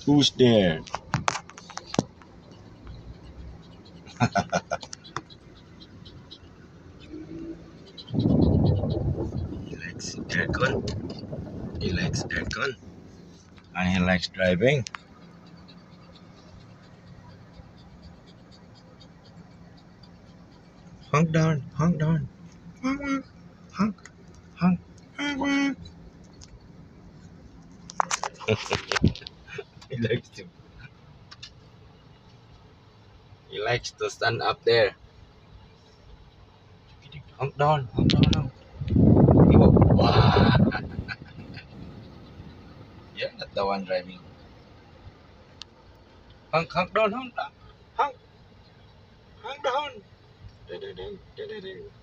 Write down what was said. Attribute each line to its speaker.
Speaker 1: Who's there? He likes aircon. He likes aircon. And he likes driving. Honk down, honk down. Honk, honk, honk, honk, honk. He likes to. He likes to stand up there. Honk down, honk down, honk. Wow. You're not the one driving. Honk, honk down, honk down, honk, honk down. Da-da-da, da-da-da.